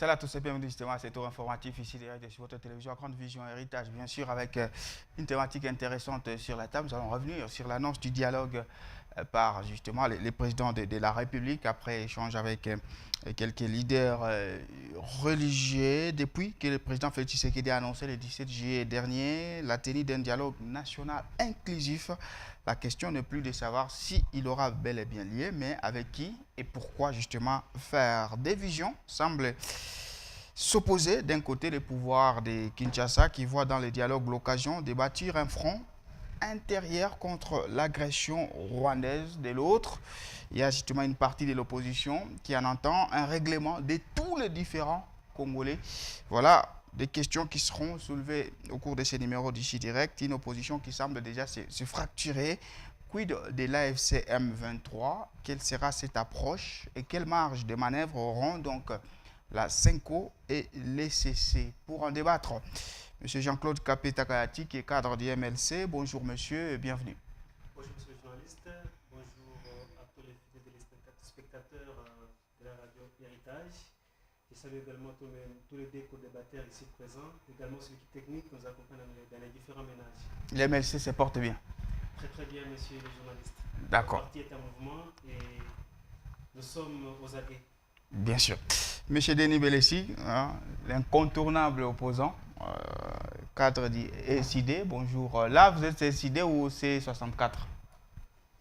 Salut à tous et bienvenue justement à ce tour informatif ici direct sur votre télévision Grande Vision Héritage, bien sûr avec une thématique intéressante sur la table. Nous allons revenir sur l'annonce du dialogue par justement les présidents de la République après échange avec quelques leaders religieux depuis que le président Félix Tshisekedi a annoncé le 17 juillet dernier la tenue d'un dialogue national inclusif. La question n'est plus de savoir s'il aura bel et bien lieu, mais avec qui et pourquoi justement faire. Des visions semblent s'opposer d'un côté les pouvoirs de Kinshasa qui voient dans le dialogue l'occasion de bâtir un front intérieur contre l'agression rwandaise. De l'autre, il y a justement une partie de l'opposition qui en entend un règlement de tous les différents Congolais. Voilà des questions qui seront soulevées au cours de ces numéros d'ici direct. Une opposition qui semble déjà se fracturer. Quid de l'AFC M23? Quelle sera cette approche et quelle marge de manœuvre auront donc la CENCO et l'ECC? Pour en débattre, M. Jean-Claude Kapeta-Kayati, qui est cadre du MLC. Bonjour monsieur et bienvenue. Bonjour monsieur le journaliste, bonjour à tous les spectateurs de la radio Héritage. Je salue également tous les deux co-débatteurs ici présents, également celui qui technique nous accompagne dans les différents ménages. L'MLC se porte bien. Très très bien monsieur le journaliste. D'accord. Le parti est en mouvement et nous sommes aux aguets. Bien sûr. Monsieur Denis Belessi, l'incontournable opposant, cadre du SID, bonjour. Là, vous êtes SID ou C64?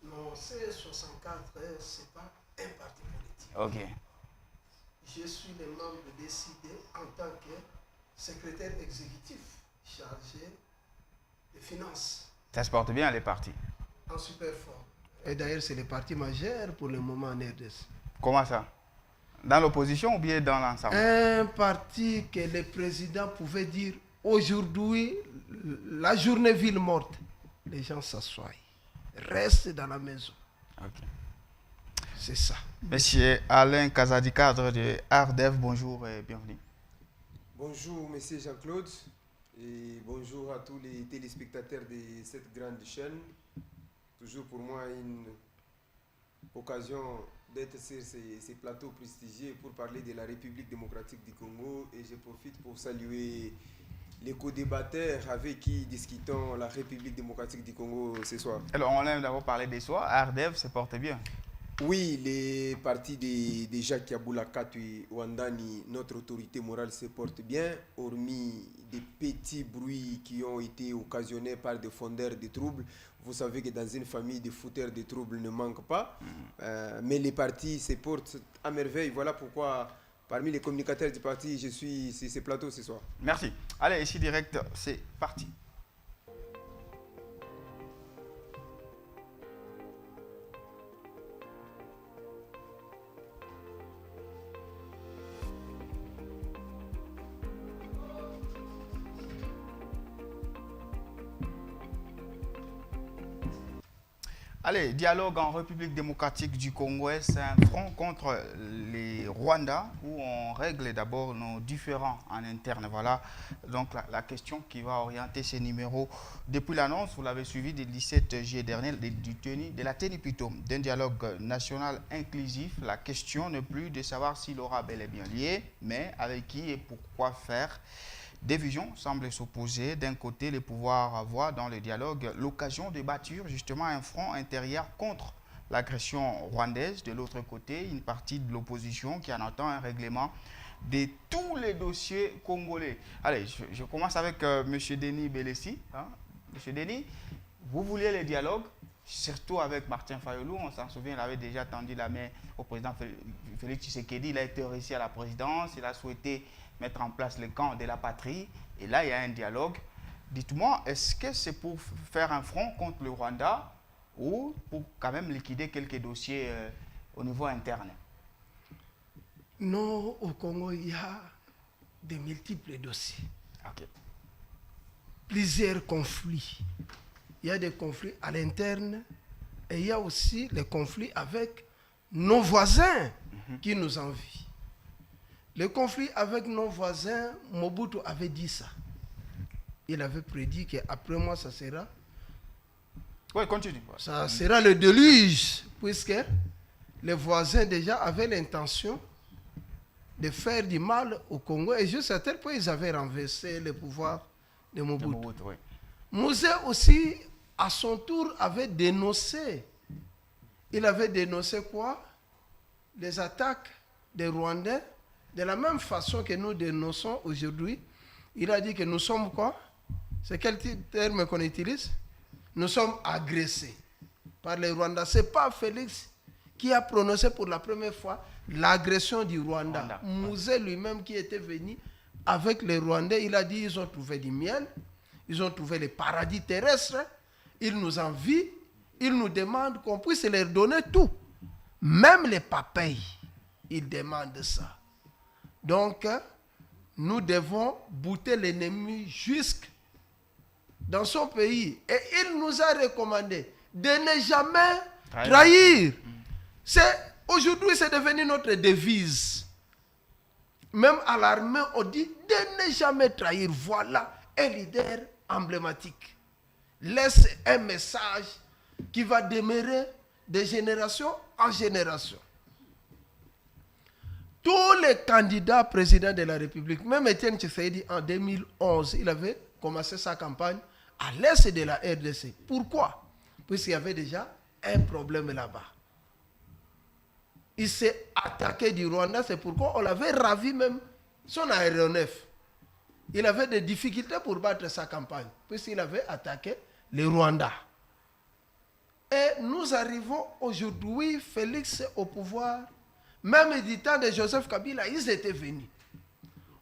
Non, C64, ce n'est pas un parti politique. Ok. Je suis le membre de SID en tant que secrétaire exécutif chargé des finances. Ça se porte bien, les partis? En super forme. Et d'ailleurs, c'est le parti majeur pour le moment en RDC. Comment ça? Dans l'opposition ou bien dans l'ensemble? Un parti que le président pouvait dire aujourd'hui, la journée ville morte, les gens s'assoient, restent dans la maison. Ok. C'est ça. Monsieur Alain Kazadi, cadre de ARDEV, bonjour et bienvenue. Bonjour monsieur Jean-Claude et bonjour à tous les téléspectateurs de cette grande chaîne. Toujours pour moi une occasion d'être sur ces plateaux prestigieux pour parler de la République démocratique du Congo, et je profite pour saluer les co-débatteurs avec qui discutons la République démocratique du Congo ce soir. Alors, on aime d'abord parler des soirs. ARDEV se porte bien. Oui, les partis de Jacques Yaboula Katui Wandani, notre autorité morale, se porte bien, hormis des petits bruits qui ont été occasionnés par des fondeurs de troubles. Vous savez que dans une famille, des fouteurs de troubles ne manquent pas. Mais les partis se portent à merveille. Voilà pourquoi, parmi les communicateurs du parti, je suis sur ce plateau ce soir. Merci. Allez, ici direct, c'est parti. Allez, dialogue en République démocratique du Congo, c'est un front contre les Rwandais où on règle d'abord nos différends en interne. Voilà donc la question qui va orienter ces numéros. Depuis l'annonce, vous l'avez suivi, du 17 juillet dernier, de la tenue plutôt d'un dialogue national inclusif. La question n'est plus de savoir s'il aura bel et bien lieu, mais avec qui et pourquoi faire. Des visions semblent s'opposer. D'un côté, les pouvoirs voient dans le dialogue l'occasion de bâtir justement un front intérieur contre l'agression rwandaise. De l'autre côté, une partie de l'opposition qui en entend un règlement de tous les dossiers congolais. Allez, je commence avec M. Denis Belessi. M. Denis, vous vouliez le dialogue, surtout avec Martin Fayulu. On s'en souvient, il avait déjà tendu la main au président Félix Tshisekedi. Il a été réussi à la présidence. Il a souhaité mettre en place le camp de la patrie. Et là, il y a un dialogue. Dites-moi, est-ce que c'est pour faire un front contre le Rwanda ou pour quand même liquider quelques dossiers au niveau interne? Non, au Congo, il y a de multiples dossiers. Okay. Plusieurs conflits. Il y a des conflits à l'interne et il y a aussi les conflits avec nos voisins qui nous envient. Le conflit avec nos voisins, Mobutu avait dit ça. Il avait prédit qu'après moi, ça sera... Oui, continue. Ça sera le déluge, puisque les voisins déjà avaient l'intention de faire du mal au Congo. Et jusqu'à tel point, ils avaient renversé le pouvoir de Mobutu. Oui. Mouzé aussi, à son tour, avait dénoncé. Il avait dénoncé quoi? Les attaques des Rwandais. De la même façon que nous dénonçons aujourd'hui, il a dit que nous sommes quoi? C'est quel terme qu'on utilise? Nous sommes agressés par les Rwandais. Ce n'est pas Félix qui a prononcé pour la première fois l'agression du Rwanda. Mouzé lui-même qui était venu avec les Rwandais, il a dit ils ont trouvé du miel, ils ont trouvé les paradis terrestres, ils nous envient, ils nous demandent qu'on puisse leur donner tout. Même les papayes, ils demandent ça. Donc, nous devons bouter l'ennemi jusque dans son pays. Et il nous a recommandé de ne jamais trahir. Aujourd'hui, c'est devenu notre devise. Même à l'armée, on dit de ne jamais trahir. Voilà un leader emblématique. Laisse un message qui va demeurer de génération en génération. Tous les candidats présidents de la République, même Étienne Tshisekedi en 2011, il avait commencé sa campagne à l'est de la RDC. Pourquoi? Puisqu'il y avait déjà un problème là-bas. Il s'est attaqué du Rwanda, c'est pourquoi on l'avait ravi même son aéronef. Il avait des difficultés pour battre sa campagne, puisqu'il avait attaqué le Rwanda. Et nous arrivons aujourd'hui, Félix au pouvoir. Même du temps de Joseph Kabila, ils étaient venus.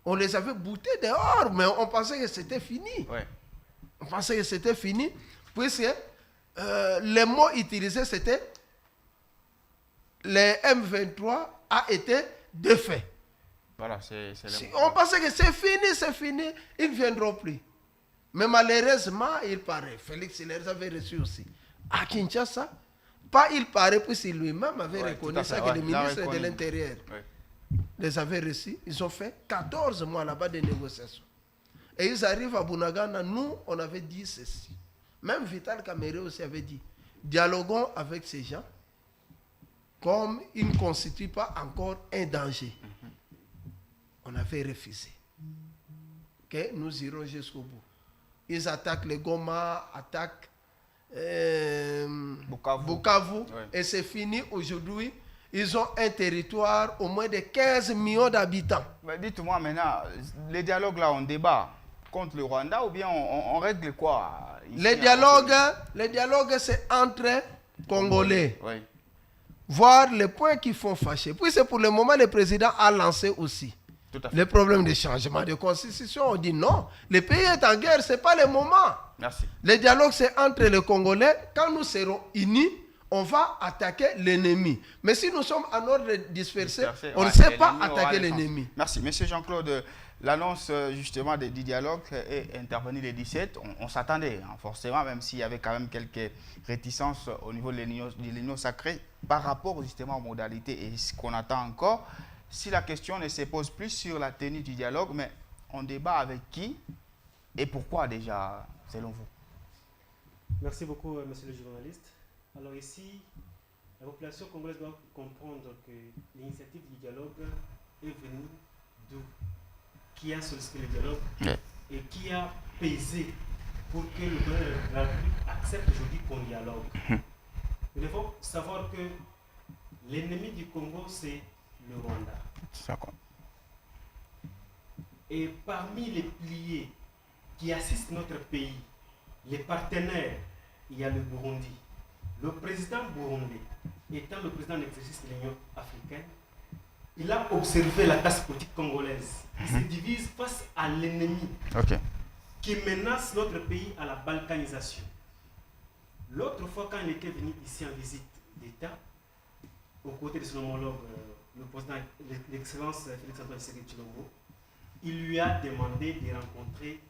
On les avait boutés dehors, mais on pensait que c'était fini. Ouais. On pensait que c'était fini, puisque les mots utilisés, c'était le M23 a été défait. Voilà, on pensait que c'est fini, ils ne viendront plus. Mais malheureusement, il paraît, Félix, il les avait reçus aussi. À Kinshasa, pas il paraît, puisqu'il lui-même avait reconnu ça, que le ministre de l'Intérieur les avait reçus. Ils ont fait 14 mois là-bas de négociations. Et ils arrivent à Bunagana. Nous, on avait dit ceci. Même Vital Kamerhe aussi avait dit, dialoguons avec ces gens comme ils ne constituent pas encore un danger. On avait refusé. Que nous irons jusqu'au bout. Ils attaquent les Goma, attaquent Bukavu, et c'est fini aujourd'hui. Ils ont un territoire au moins de 15 millions d'habitants. Dites-moi maintenant, les dialogues là, on débat contre le Rwanda ou bien on règle quoi ici? Les dialogues, c'est entre Congolais. Oui. Voir les points qui font fâcher. Puis c'est pour le moment, le président a lancé aussi le problème de changement de constitution. On dit non, le pays est en guerre, ce n'est pas le moment. Merci. Le dialogue, c'est entre les Congolais. Quand nous serons unis, on va attaquer l'ennemi. Mais si nous sommes en ordre dispersé, on ne sait pas attaquer l'ennemi. Merci. Monsieur Jean-Claude, l'annonce justement du dialogue est intervenue le 17. On s'attendait, forcément, même s'il y avait quand même quelques réticences au niveau de l'union sacrée par rapport justement aux modalités et ce qu'on attend encore. Si la question ne se pose plus sur la tenue du dialogue, mais on débat avec qui et pourquoi déjà, selon vous? Merci beaucoup, monsieur le journaliste. Alors ici, la population congolaise doit comprendre que l'initiative du dialogue est venue d'où? Qui a sollicité le dialogue et qui a pesé pour que le président de la République accepte aujourd'hui qu'on dialogue. Nous devons savoir que l'ennemi du Congo, c'est le Rwanda. Et parmi les piliers qui assistent notre pays, les partenaires, il y a le Burundi. Le président burundais, étant le président en exercice de l'Union africaine, il a observé la classe politique congolaise. Il se divise face à l'ennemi qui menace notre pays à la balkanisation. L'autre fois, quand il était venu ici en visite d'État, aux côtés de son homologue, le président, l'excellence Félix-Antoine Tshisekedi Tshilombo, il lui a demandé de rencontrer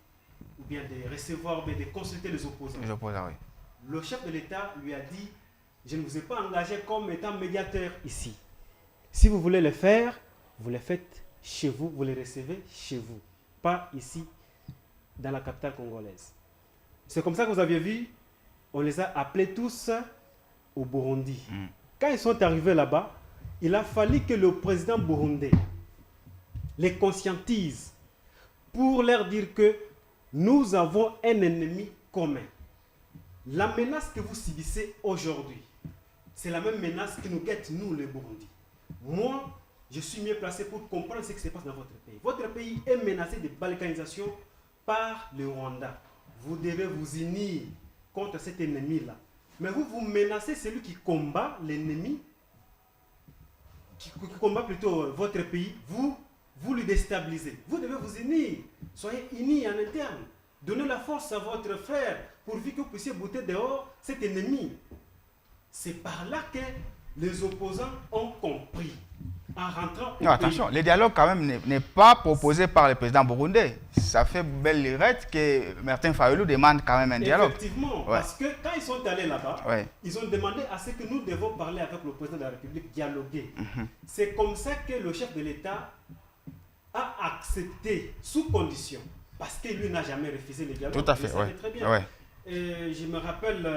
ou bien de recevoir ou bien de consulter les opposants. Les opposants, oui. Le chef de l'État lui a dit, je ne vous ai pas engagé comme étant médiateur ici. Si vous voulez le faire, vous le faites chez vous, vous le recevez chez vous, pas ici, dans la capitale congolaise. C'est comme ça que vous aviez vu, on les a appelés tous au Burundi. Quand ils sont arrivés là-bas, il a fallu que le président burundais les conscientise pour leur dire que nous avons un ennemi commun. La menace que vous subissez aujourd'hui, c'est la même menace qui nous guette, nous, les Burundis. Moi, je suis mieux placé pour comprendre ce qui se passe dans votre pays. Votre pays est menacé de balkanisation par le Rwanda. Vous devez vous unir contre cet ennemi-là. Mais vous menacez celui qui combat l'ennemi, qui combat plutôt votre pays, vous le déstabilisez. Vous devez vous unir. Soyez unis en interne. Donnez la force à votre frère pourvu que vous puissiez bouter dehors cet ennemi. C'est par là que les opposants ont compris. En rentrant au non, attention, le dialogue quand même n'est pas proposé par le président burundais. Ça fait belle lurette que Martin Fayulu demande quand même un dialogue. Effectivement, Ouais. parce que quand ils sont allés là-bas, Ouais. ils ont demandé à ce que nous devons parler avec le président de la République, dialoguer. C'est comme ça que le chef de l'État a accepté, sous condition, parce que lui n'a jamais refusé le dialogue. Tout à fait, Il savait ouais. très bien. Ouais. Et je me rappelle,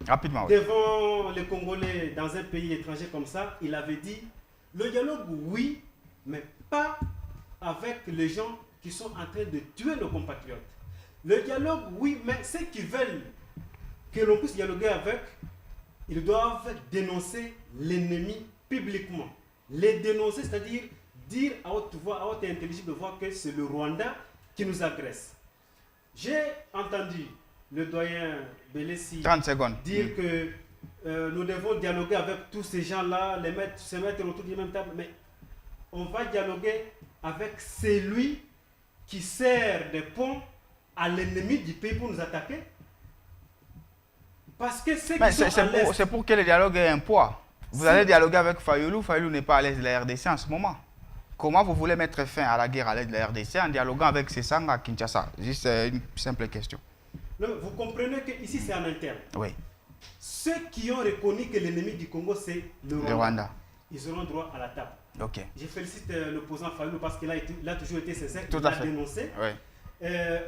Rapidement, oui. devant les Congolais dans un pays étranger comme ça, il avait dit, le dialogue, oui, mais pas avec les gens qui sont en train de tuer nos compatriotes. Le dialogue, oui, mais ceux qui veulent que l'on puisse dialoguer avec, ils doivent dénoncer l'ennemi publiquement. Les dénoncer, c'est-à-dire dire à haute voix, à haute et intelligible voix que c'est le Rwanda qui nous agresse. J'ai entendu le doyen Belessi 30 secondes. dire que nous devons dialoguer avec tous ces gens-là, se mettre autour d'une même table, mais on va dialoguer avec celui qui sert de pont à l'ennemi du pays pour nous attaquer. Parce que ceux qui sont à l'est... C'est pour que le dialogue ait un poids. Vous allez dialoguer avec Fayulu. Fayulu n'est pas à l'aise de la RDC en ce moment. Comment vous voulez mettre fin à la guerre à l'aide de la RDC en dialoguant avec Sesanga à Kinshasa? Juste une simple question. Non, vous comprenez qu'ici c'est en interne. Oui. Ceux qui ont reconnu que l'ennemi du Congo c'est le Rwanda, ils auront droit à la table. Ok. Je félicite l'opposant Fayulu parce qu'il a toujours été sincère, Tout il à a fait. dénoncé. Oui.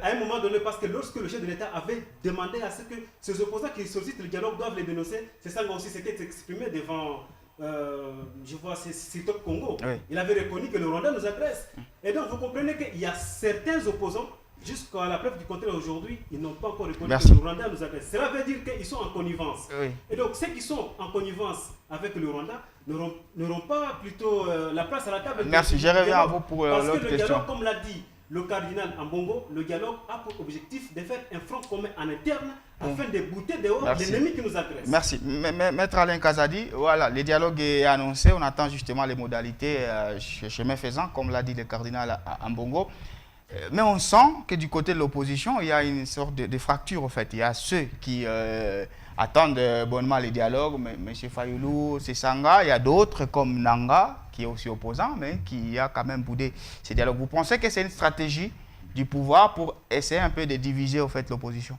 À un moment donné, parce que lorsque le chef de l'État avait demandé à ce que ces opposants qui sollicitent le dialogue doivent les dénoncer, c'est ça aussi s'était exprimé devant, je vois, c'est Top Congo. Oui. Il avait reconnu que le Rwanda nous agresse. Et donc vous comprenez qu'il y a certains opposants, jusqu'à la preuve du contraire aujourd'hui, ils n'ont pas encore reconnu Merci. que le Rwanda nous agresse. Cela veut dire qu'ils sont en connivence. Oui. Et donc ceux qui sont en connivence avec le Rwanda n'auront pas plutôt la place à la table. Merci, je reviens à vous pour Parce que l'autre le question. dialogue, comme l'a dit le cardinal Ambongo, le dialogue a pour objectif de faire un front commun en interne afin de bouter dehors Merci. l'ennemi qui nous agresse. Merci. Maître Alain Kazadi, voilà, le dialogue est annoncé. On attend justement les modalités chemin faisant, comme l'a dit le cardinal Ambongo. Mais on sent que du côté de l'opposition, il y a une sorte de fracture, en fait. Il y a ceux qui attendent bonnement les dialogues, mais M. Fayulu, Sesanga. Il y a d'autres comme Nanga, qui est aussi opposant, mais qui a quand même boudé ces dialogues. Vous pensez que c'est une stratégie du pouvoir pour essayer un peu de diviser, en fait, l'opposition?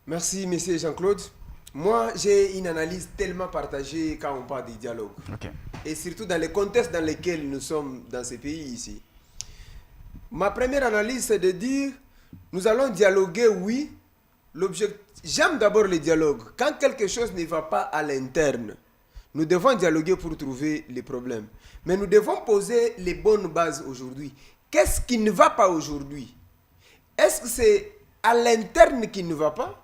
Merci, monsieur Jean-Claude. Moi, j'ai une analyse tellement partagée quand on parle de dialogue. Ok. Et surtout dans les contextes dans lesquels nous sommes dans ces pays ici. Ma première analyse, c'est de dire, nous allons dialoguer, oui. J'aime d'abord le dialogue. Quand quelque chose ne va pas à l'interne, nous devons dialoguer pour trouver les problèmes. Mais nous devons poser les bonnes bases aujourd'hui. Qu'est-ce qui ne va pas aujourd'hui? Est-ce que c'est à l'interne qui ne va pas?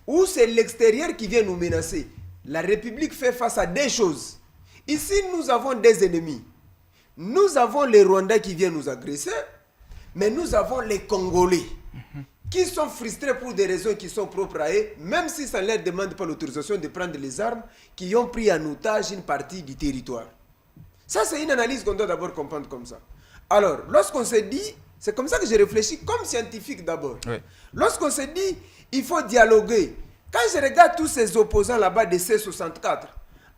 Ou c'est l'extérieur qui vient nous menacer? La République fait face à des choses. Ici, nous avons des ennemis. Nous avons les Rwandais qui viennent nous agresser, mais nous avons les Congolais qui sont frustrés pour des raisons qui sont propres à eux, même si ça ne leur demande pas l'autorisation de prendre les armes, qui ont pris en otage une partie du territoire. Ça, c'est une analyse qu'on doit d'abord comprendre comme ça. Alors, lorsqu'on se dit, c'est comme ça que j'ai réfléchi comme scientifique d'abord. Oui. Lorsqu'on se dit, il faut dialoguer. Quand je regarde tous ces opposants là-bas de C64,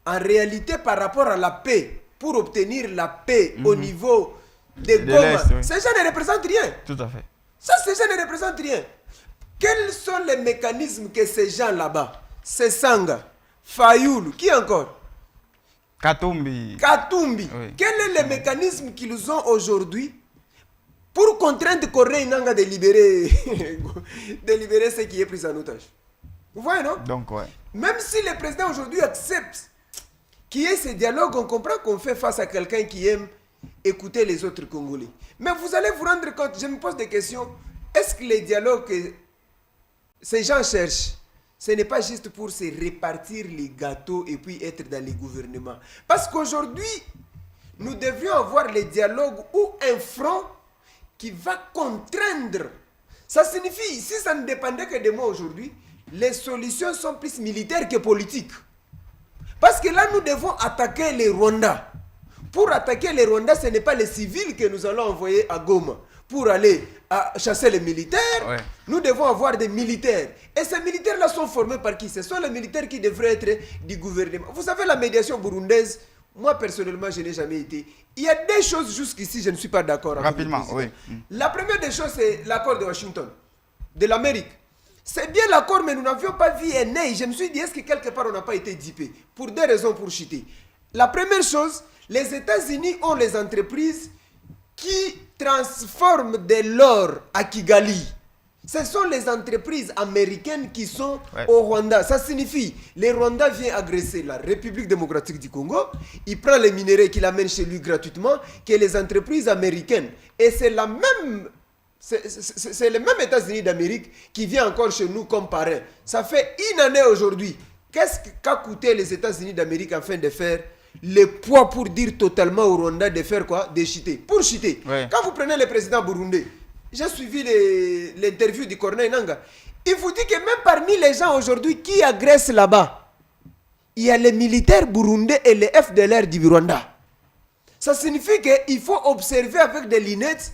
en réalité, par rapport à la paix, pour obtenir la paix au niveau des Goma, oui. ces gens ne représentent rien. Tout à fait. Ça, ces gens ne représentent rien. Quels sont les mécanismes que ces gens là-bas, Sesanga, Fayulu, qui encore? Katumbi. Katumbi. Oui. Quel est le mécanisme qu'ils ont aujourd'hui pour contraindre Corée Nanga de libérer ce qui est pris en otage? Vous voyez, non? Donc, ouais. Même si le président aujourd'hui accepte qu'il y ait ce dialogue, on comprend qu'on fait face à quelqu'un qui aime écouter les autres Congolais. Mais vous allez vous rendre compte, je me pose des questions, est-ce que les dialogues que ces gens cherchent, ce n'est pas juste pour se répartir les gâteaux et puis être dans les gouvernements? Parce qu'aujourd'hui, nous devrions avoir les dialogues ou un front qui va contraindre. Ça signifie, si ça ne dépendait que de moi aujourd'hui, les solutions sont plus militaires que politiques. Parce que là, nous devons attaquer les Rwandais. Pour attaquer les Rwandais, ce n'est pas les civils que nous allons envoyer à Goma pour aller chasser les militaires. Ouais. Nous devons avoir des militaires. Et ces militaires-là sont formés par qui? Ce sont les militaires qui devraient être du gouvernement. Vous savez, la médiation burundaise, moi personnellement, je n'ai jamais été. Il y a des choses jusqu'ici, je ne suis pas d'accord avec. Rapidement, oui. La première des choses, c'est l'accord de Washington, de l'Amérique. C'est bien l'accord, mais nous n'avions pas vu un œil. Je me suis dit, est-ce que quelque part on n'a pas été dupé? Pour des raisons pour chuter. La première chose, les États-Unis ont les entreprises qui transforment de l'or à Kigali. Ce sont les entreprises américaines qui sont au Rwanda. Ça signifie, les Rwandais viennent agresser la République démocratique du Congo, il prend les minéraux qu'il amène chez lui gratuitement, que les entreprises américaines. Et c'est la même... C'est les mêmes États-Unis d'Amérique qui vient encore chez nous comme parrain. Ça fait une année aujourd'hui. Qu'est-ce qu'a coûté les États-Unis d'Amérique afin de faire le poids pour dire totalement au Rwanda de faire quoi? De chuter. Pour chuter. Ouais. Quand vous prenez le président burundais, j'ai suivi l'interview du Corneille Nangaa. Il vous dit que même parmi les gens aujourd'hui qui agressent là-bas, il y a les militaires burundais et les FDLR du Rwanda. Ça signifie qu'il faut observer avec des lunettes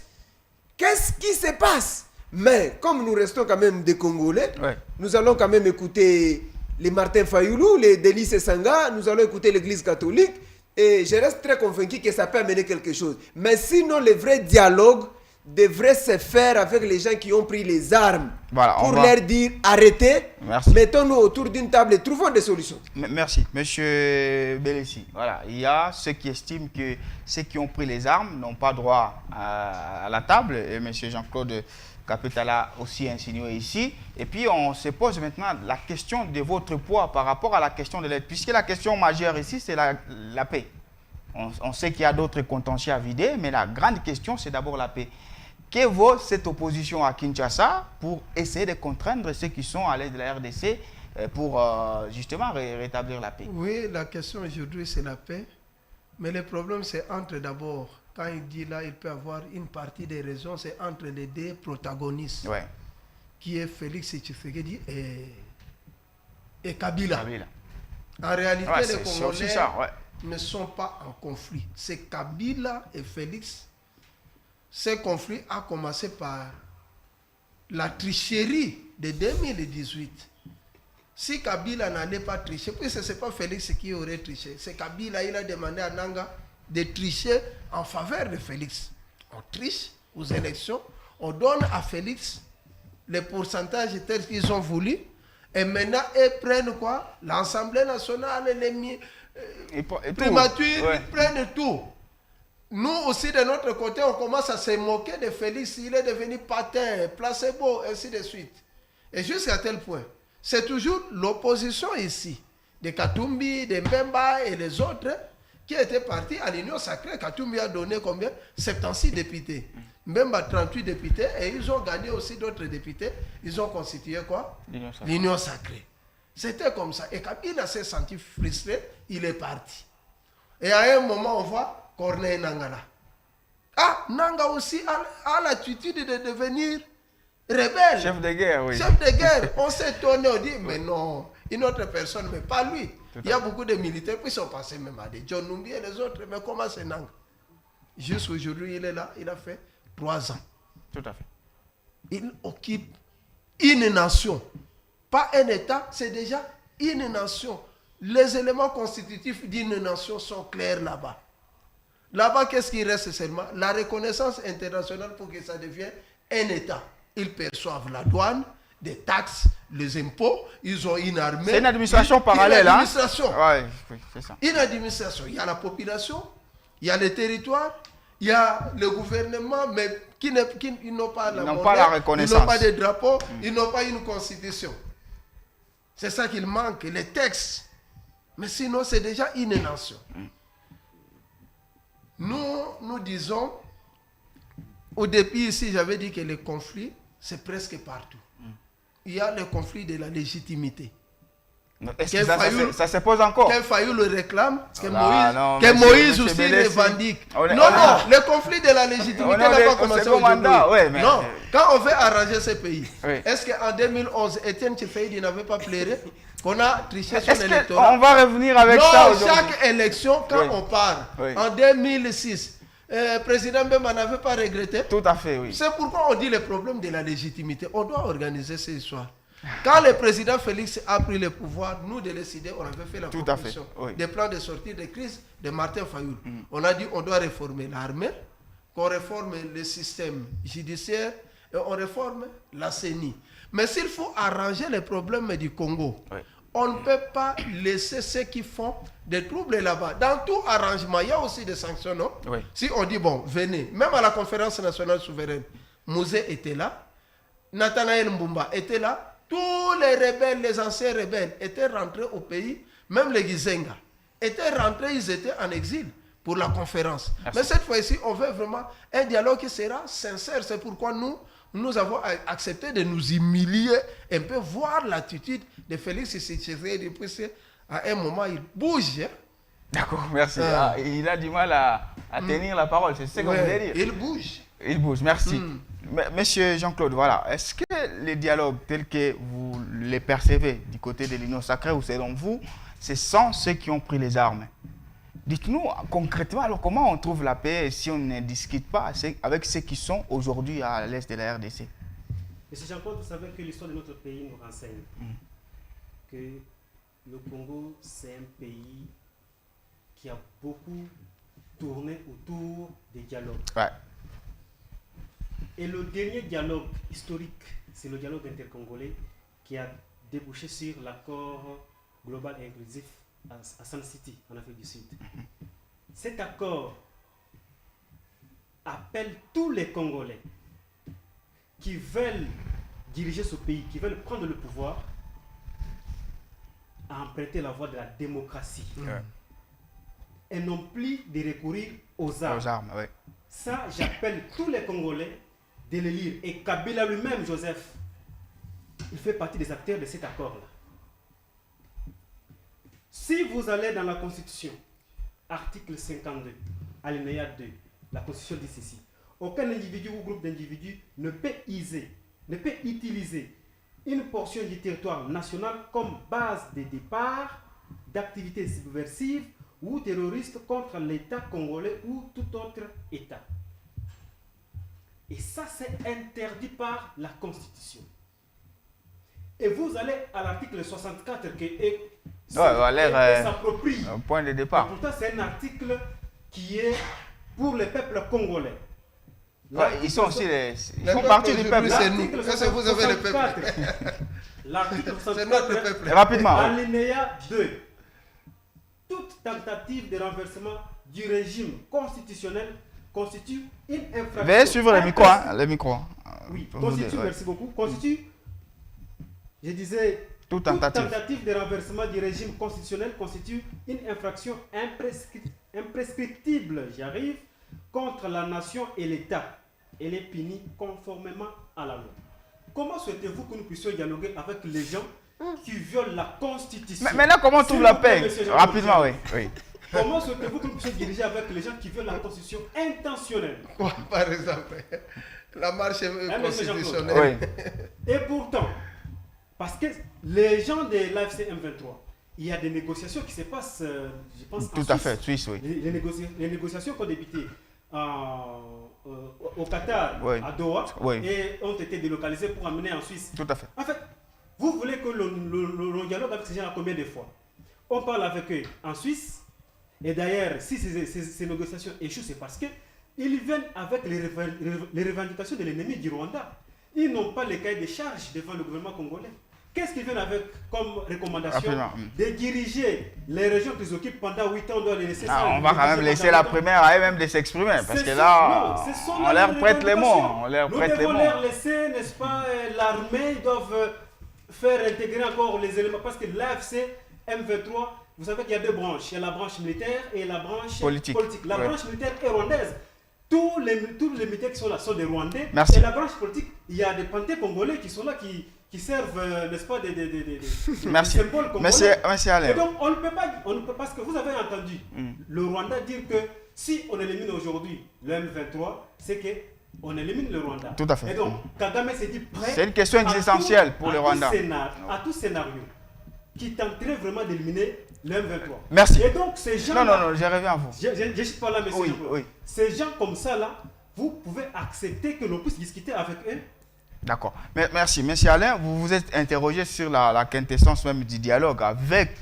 qu'est-ce qui se passe. Mais comme nous restons quand même des Congolais, nous allons quand même écouter les Martin Fayoulou, les Délices Sanga, nous allons écouter l'église catholique et je reste très convaincu que ça peut amener quelque chose. Mais sinon, le vrai dialogue devrait se faire avec les gens qui ont pris les armes pour leur dire arrêtez, mettons-nous autour d'une table et trouvons des solutions. Merci. Monsieur Belessi, voilà, il y a ceux qui estiment que ceux qui ont pris les armes n'ont pas droit à la table et monsieur Jean-Claude Kapeta l'a aussi insinué ici. Et puis on se pose maintenant la question de votre poids par rapport à la question de l'aide, puisque la question majeure ici c'est la paix. On sait qu'il y a d'autres contentieux à vider, mais la grande question c'est d'abord la paix. Que vaut cette opposition à Kinshasa pour essayer de contraindre ceux qui sont à l'aide de la RDC pour justement rétablir la paix? Oui, la question aujourd'hui c'est la paix, mais le problème c'est entre d'abord, quand il dit là, il peut avoir une partie des raisons, c'est entre les deux protagonistes, qui est Félix Tshisekedi et Kabila. En réalité, les Congolais ne sont pas en conflit. C'est Kabila et Félix. Ce conflit a commencé par la tricherie de 2018. Si Kabila n'allait pas tricher, puisque ce n'est pas Félix qui aurait triché, c'est Kabila, il a demandé à Nangaa de tricher en faveur de Félix. On triche aux élections, on donne à Félix les pourcentages tels qu'ils ont voulu, et maintenant ils prennent quoi? L'Assemblée nationale, les primatures, ils prennent tout. Nous aussi, de notre côté, on commence à se moquer de Félix. Il est devenu patin, placebo, ainsi de suite. Et jusqu'à tel point, c'est toujours l'opposition ici, de Katumbi, de Mbemba et les autres, qui étaient partis à l'Union sacrée. Katumbi a donné combien? 76 députés. Mbemba 38 députés. Et ils ont gagné aussi d'autres députés. Ils ont constitué quoi? L'Union sacrée. C'était comme ça. Et Kabila s'est senti frustré, il est parti. Et à un moment, on voit Corneille Nangaa. Ah, Nangaa aussi a l'attitude de devenir rebelle. Chef de guerre, oui. Chef de guerre. On s'est étonné, on dit, mais non, une autre personne, mais pas lui. Il y a beaucoup de militaires qui sont passés même à des John Numbi et les autres, mais comment c'est Nangaa? Jusqu'aujourd'hui, il est là, il a fait 3 ans. Tout à fait. Il occupe une nation. Pas un État, c'est déjà une nation. Les éléments constitutifs d'une nation sont clairs là-bas. Là-bas, qu'est-ce qui reste seulement? La reconnaissance internationale pour que ça devienne un État. Ils perçoivent la douane, des taxes, les impôts, ils ont une armée. C'est une administration parallèle. Une administration. Oui, c'est ça. Une administration. Il y a la population, il y a les territoires, il y a le gouvernement, mais qui n'ont pas la monnaie, la reconnaissance. Ils n'ont pas de drapeau, ils n'ont pas une constitution. C'est ça qu'il manque, les textes. Mais sinon, c'est déjà une nation. nous disons, au début ici, j'avais dit que les conflits, c'est presque partout. Il y a le conflit de la légitimité. Est-ce que ça se pose encore? Qu'un Fayou le réclame, que Moïse, Moïse aussi le revendique. Non, le conflit de la légitimité n'a pas commencé aujourd'hui. Non, quand on veut arranger ce pays, est-ce qu'en 2011, Étienne Tshisekedi n'avait pas pleuré qu'on a triché son électorat? On va revenir avec ça aujourd'hui. Chaque élection, quand on part, en 2006, président Mbemba n'avait pas regretté. Tout à fait, oui. C'est pourquoi on dit le problème de la légitimité. On doit organiser ces histoires. Quand le président Félix a pris le pouvoir, nous de décider, on avait fait la proposition des plans de sortie de crise de Martin Fayoul. On a dit on doit réformer l'armée, qu'on réforme le système judiciaire et on réforme la CENI. Mais s'il faut arranger les problèmes du Congo, on ne peut pas laisser ceux qui font des troubles là-bas. Dans tout arrangement, il y a aussi des sanctions, non? Si on dit, bon, venez, même à la conférence nationale souveraine, Mouzé était là, Nathanaël Mbumba était là, tous les rebelles, les anciens rebelles étaient rentrés au pays, même les Gizenga étaient rentrés, ils étaient en exil pour la conférence. Merci. Mais cette fois-ci, on veut vraiment un dialogue qui sera sincère. C'est pourquoi nous avons accepté de nous humilier, un peu voir l'attitude de Félix Tshisekedi, puisque à un moment, il bouge. Hein? D'accord, merci. Il a du mal à tenir la parole, c'est ce que vous voulez dire. Il bouge. Il bouge, merci. Monsieur Jean-Claude, voilà, est-ce que les dialogues tels que vous les percevez du côté de l'Union sacrée ou selon vous, ce sont ceux qui ont pris les armes? Dites-nous concrètement, alors comment on trouve la paix si on ne discute pas avec ceux qui sont aujourd'hui à l'est de la RDC? Monsieur Jean-Claude, vous savez que l'histoire de notre pays nous renseigne que le Congo, c'est un pays qui a beaucoup tourné autour des dialogues. Et le dernier dialogue historique, c'est le dialogue intercongolais qui a débouché sur l'accord global et inclusif à Sun City, en Afrique du Sud. Cet accord appelle tous les Congolais qui veulent diriger ce pays, qui veulent prendre le pouvoir, à emprunter la voie de la démocratie. Et non plus de recourir aux armes. Ça, j'appelle tous les Congolais de le lire. Et Kabila lui-même, Joseph, il fait partie des acteurs de cet accord-là. Si vous allez dans la Constitution, article 52, alinéa 2, la Constitution dit ceci: aucun individu ou groupe d'individus ne peut utiliser une portion du territoire national comme base de départ d'activités subversives ou terroristes contre l'État congolais ou tout autre État. Et ça, c'est interdit par la Constitution. Et vous allez à l'article 64 qui s'approprie. Un point de départ. Et pourtant, c'est un article qui est pour le peuple congolais. Ils sont aussi ils font partie du peuple. C'est nous. Est-ce que vous avez le peuple? L'article 64, c'est notre peuple. Rapidement. Alinéa 2. Toute tentative de renversement du régime constitutionnel constitue une infraction. Veuillez suivre le micro. Oui, constitue, merci beaucoup. Constitue, je disais, toute tentative de renversement du régime constitutionnel constitue une infraction imprescriptible, j'y arrive, contre la nation et l'État. Elle est punie conformément à la loi. Comment souhaitez-vous que nous puissions dialoguer avec les gens qui violent la Constitution? Mais maintenant, comment on trouve la paix? Rapidement, oui. Comment souhaitez-vous que nous puissions diriger avec les gens qui violent la Constitution intentionnelle? Quoi, par exemple? La marche constitutionnelle. Et pourtant, parce que les gens de l'AFC M23, il y a des négociations qui se passent, je pense, en Suisse. Tout à fait, Suisse, oui. Les négociations qui ont débuté au Qatar, à Doha, et ont été délocalisées pour amener en Suisse. Tout à fait. En fait, vous voulez que le dialogue avec ces gens combien de fois? On parle avec eux en Suisse, et d'ailleurs, si ces négociations échouent, c'est parce qu'ils viennent avec les revendications de l'ennemi du Rwanda. Ils n'ont pas les cahiers de charges devant le gouvernement congolais. Qu'est-ce qu'ils viennent avec comme recommandation? De diriger les régions qu'ils occupent pendant 8 ans, on doit les laisser ça. On va quand même laisser la première à eux-mêmes de s'exprimer, parce que là, on leur prête les mots. Nous devons leur laisser, n'est-ce pas, l'armée, ils doivent faire intégrer encore les éléments, parce que l'AFC M23 vous savez qu'il y a deux branches. Il y a la branche militaire et la branche politique. La branche militaire est rwandaise. Tous les militaires qui sont là sont des Rwandais. Merci. Et la branche politique, il y a des panthés congolais qui sont là, qui servent, n'est-ce pas, des Merci. symboles congolais. Merci Alain. Et donc, on ne peut pas, parce que vous avez entendu le Rwanda dire que si on élimine aujourd'hui le M23, c'est qu'on élimine le Rwanda. Tout à fait. Et donc, Kagame s'est dit prêt. C'est une question existentielle pour le Rwanda. À tout scénario qui tenterait vraiment d'éliminer le M23. Merci. Et donc, ces gens. Non, je reviens à vous. Je ne suis pas là, monsieur. Oui. Ces gens comme ça, là, vous pouvez accepter que l'on puisse discuter avec eux. D'accord. Merci. Monsieur Alain, vous vous êtes interrogé sur la quintessence même du dialogue avec,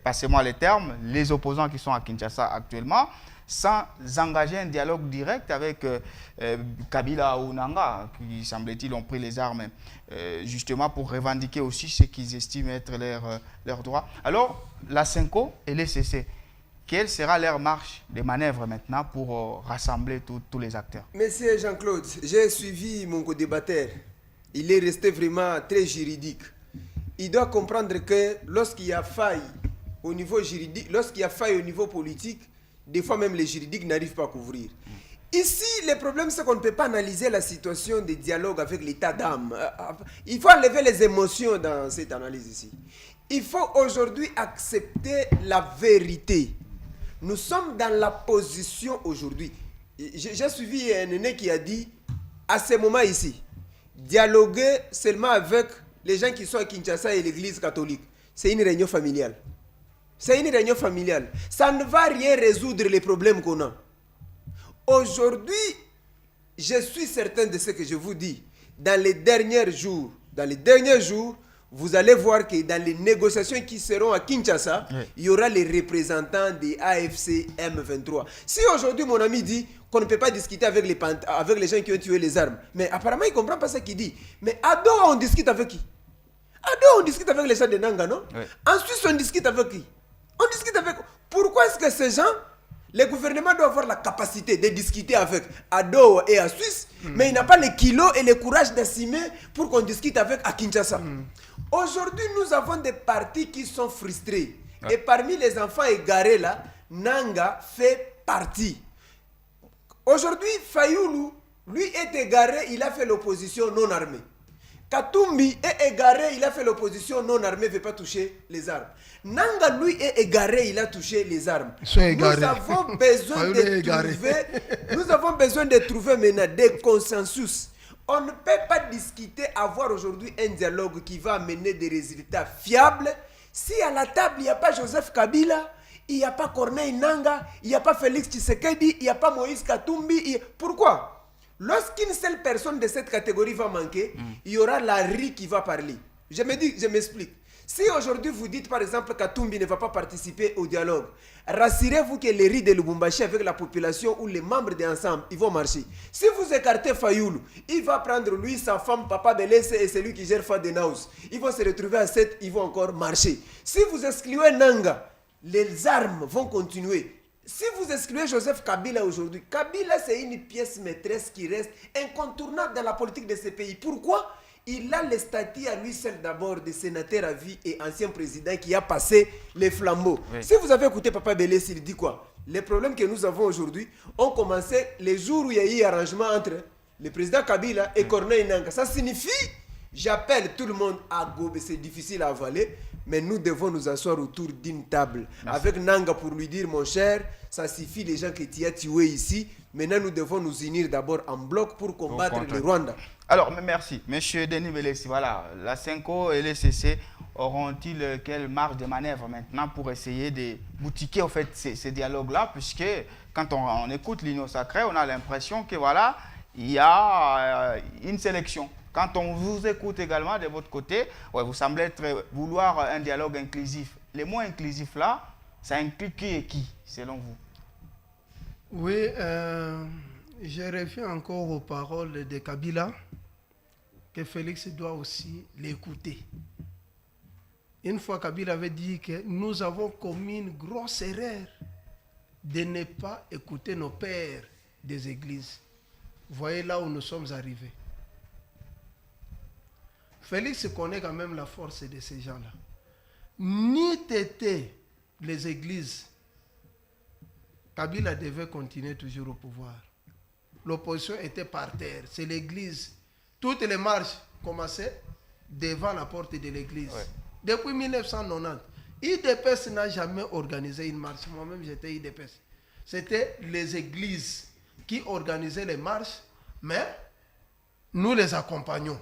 passez-moi les termes, les opposants qui sont à Kinshasa actuellement, sans engager un dialogue direct avec Kabila ou Nanga, qui, semble-t-il, ont pris les armes justement pour revendiquer aussi ce qu'ils estiment être leurs droits. Alors, la CENCO et les CC, quelle sera leur marche de manœuvre maintenant pour rassembler tous les acteurs? Monsieur Jean-Claude, j'ai suivi mon co-débatteur. Il est resté vraiment très juridique. Il doit comprendre que lorsqu'il y a faille au niveau juridique, lorsqu'il y a faille au niveau politique, des fois même les juridiques n'arrivent pas à couvrir. Ici, le problème, c'est qu'on ne peut pas analyser la situation des dialogues avec l'état d'âme. Il faut enlever les émotions dans cette analyse ici. Il faut aujourd'hui accepter la vérité. Nous sommes dans la position aujourd'hui. J'ai suivi un aîné qui a dit, à ce moment ici, dialoguer seulement avec les gens qui sont à Kinshasa et l'église catholique, c'est une réunion familiale. C'est une réunion familiale. Ça ne va rien résoudre les problèmes qu'on a. Aujourd'hui, je suis certain de ce que je vous dis. Dans les derniers jours, vous allez voir que dans les négociations qui seront à Kinshasa, il y aura les représentants des AFC M23. Si aujourd'hui mon ami dit qu'on ne peut pas discuter avec les gens qui ont tué les armes, mais apparemment il ne comprend pas ce qu'il dit. Mais à Doha, on discute avec qui? À Doha, on discute avec les gens de Nanga, non? En Suisse, on discute avec qui? On discute avec... Pourquoi est-ce que ces gens, le gouvernement doit avoir la capacité de discuter avec Ado et à Suisse, mais il n'a pas le kilo et le courage d'assumer pour qu'on discute avec à Kinshasa. Aujourd'hui, nous avons des partis qui sont frustrés. Et parmi les enfants égarés là, Nanga fait partie. Aujourd'hui, Fayoulou, lui est égaré, il a fait l'opposition non armée. Katumbi est égaré, il a fait l'opposition non armée, ne veut pas toucher les armes. Nanga, lui, est égaré, il a touché les armes. Nous avons besoin de trouver maintenant des consensus. On ne peut pas discuter, avoir aujourd'hui un dialogue qui va amener des résultats fiables si à la table, il n'y a pas Joseph Kabila, il n'y a pas Corneille Nanga, il n'y a pas Félix Tshisekedi, il n'y a pas Moïse Katumbi. Pourquoi? Lorsqu'une seule personne de cette catégorie va manquer, il y aura la RI qui va parler. Je m'explique. Si aujourd'hui vous dites par exemple qu'Katumbi ne va pas participer au dialogue, rassurez-vous que les RI de Lubumbashi avec la population ou les membres d'ensemble, ils vont marcher. Si vous écartez Fayoulou, il va prendre lui, sa femme, Papa Belesse et celui qui gère Fadenaus. Ils vont se retrouver à 7, ils vont encore marcher. Si vous excluez Nanga, les armes vont continuer. Si vous excluez Joseph Kabila aujourd'hui, Kabila c'est une pièce maîtresse qui reste incontournable dans la politique de ce pays. Pourquoi? Il a le statut à lui seul d'abord de sénateur à vie et ancien président qui a passé les flambeaux. Si vous avez écouté Papa Belesse, il dit quoi? Les problèmes que nous avons aujourd'hui ont commencé les jours où il y a eu arrangement entre le président Kabila et Corneille Nanga. Ça signifie, j'appelle tout le monde à gober, c'est difficile à avaler, mais nous devons nous asseoir autour d'une table. Avec Nanga pour lui dire, mon cher, ça suffit les gens que tu as tués ici. Maintenant, nous devons nous unir d'abord en bloc pour combattre le Rwanda. Alors, merci. Monsieur Denis Belesse, voilà, la CENCO et les CC auront-ils quelle marge de manœuvre maintenant pour essayer de boutiquer en fait, ces dialogues-là, puisque quand on écoute l'Union sacrée, on a l'impression que voilà, il y a une sélection. Quand on vous écoute également de votre côté, vous semblez vouloir un dialogue inclusif. Les mots inclusifs là, ça inclut qui et qui, selon vous? Oui, je reviens encore aux paroles de Kabila, que Félix doit aussi l'écouter. Une fois, Kabila avait dit que nous avons commis une grosse erreur de ne pas écouter nos pères des églises. Voyez là où nous sommes arrivés. Félix connaît quand même la force de ces gens-là. ni tété les églises, Kabila devait continuer toujours au pouvoir. L'opposition était par terre, c'est l'église. Toutes les marches commençaient devant la porte de l'église. Ouais. Depuis 1990, IDPS n'a jamais organisé une marche. Moi-même, j'étais IDPS. C'était les églises qui organisaient les marches, mais nous les accompagnons.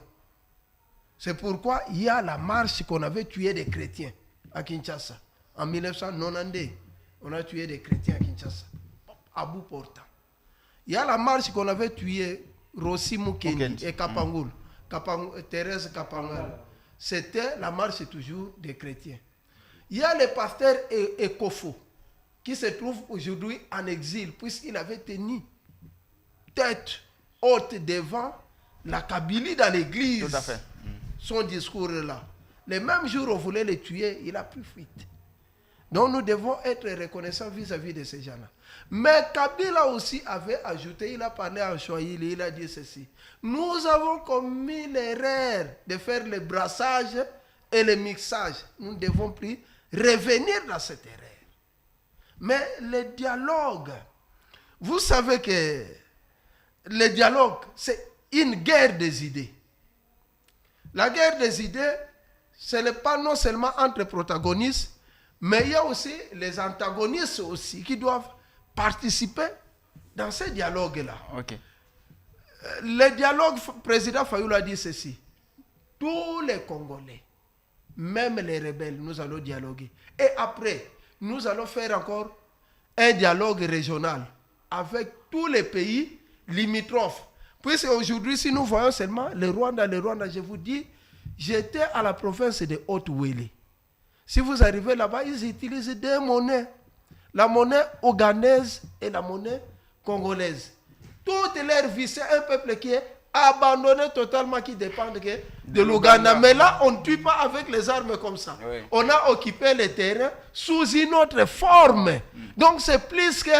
C'est pourquoi il y a la marche qu'on avait tué des chrétiens à Kinshasa. En 1992, on a tué des chrétiens à Kinshasa, à bout portant. Il y a la marche qu'on avait tué Rossi Mukeni et Kapangoul, Thérèse Kapangal. C'était la marche toujours des chrétiens. Il y a le pasteur Ekofo qui se trouve aujourd'hui en exil puisqu'il avait tenu tête haute devant la Kabylie dans l'église. Tout à fait. Son discours là. Le même jour où on voulait le tuer, il a pris fuite. Donc nous devons être reconnaissants vis-à-vis de ces gens-là. Mais Kabila aussi avait ajouté, il a parlé en Swahili, il a dit ceci. Nous avons commis l'erreur de faire le brassage et le mixage. Nous ne devons plus revenir dans cette erreur. Mais le dialogue, vous savez que le dialogue, c'est une guerre des idées. La guerre des idées, ce n'est pas non seulement entre protagonistes, mais il y a aussi les antagonistes aussi qui doivent participer dans ce dialogue-là. Okay. Le dialogue, le président Fayoulou a dit ceci. Tous les Congolais, même les rebelles, nous allons dialoguer. Et après, nous allons faire encore un dialogue régional avec tous les pays limitrophes. Puisque aujourd'hui, si nous voyons seulement le Rwanda, je vous dis, j'étais à la province de Haute-Ouélé. Si vous arrivez là-bas, ils utilisent deux monnaies. La monnaie ougandaise et la monnaie congolaise. Toute leur vie, c'est un peuple qui est abandonné totalement, qui dépend de l'Ouganda. Mais là, on ne tue pas avec les armes comme ça. Oui. On a occupé les terrains sous une autre forme. Donc c'est plus que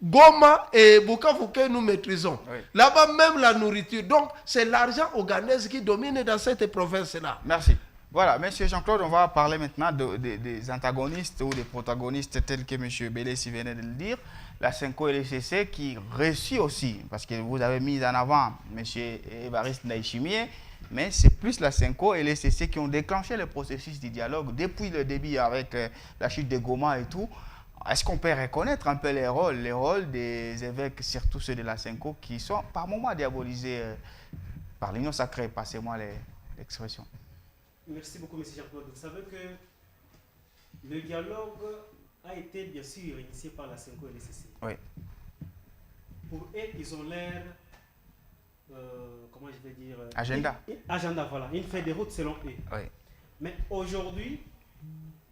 Goma et Bukavu que nous maîtrisons. Oui. Là-bas, même la nourriture. Donc c'est l'argent ougandais qui domine dans cette province-là. Merci. Voilà, M. Jean-Claude, on va parler maintenant des antagonistes ou des protagonistes tels que M. Bélessi venait de le dire. La Senko et le CC qui réussit aussi, parce que vous avez mis en avant M. Évariste Ndayishimiye, mais c'est plus la Senko et le CC qui ont déclenché le processus du dialogue depuis le début avec la chute de Goma et tout. Est-ce qu'on peut reconnaître un peu les rôles des évêques, surtout ceux de la Senko, qui sont par moments diabolisés par l'Union sacrée, passez-moi l'expression. Merci beaucoup, M. Jean-Claude. Vous savez que le dialogue a été bien sûr initié par la Senko et le CC. Oui. Pour eux, ils ont l'air, comment je vais dire... Agenda. Agenda, voilà. Une feuille de route selon eux. Oui. Mais aujourd'hui,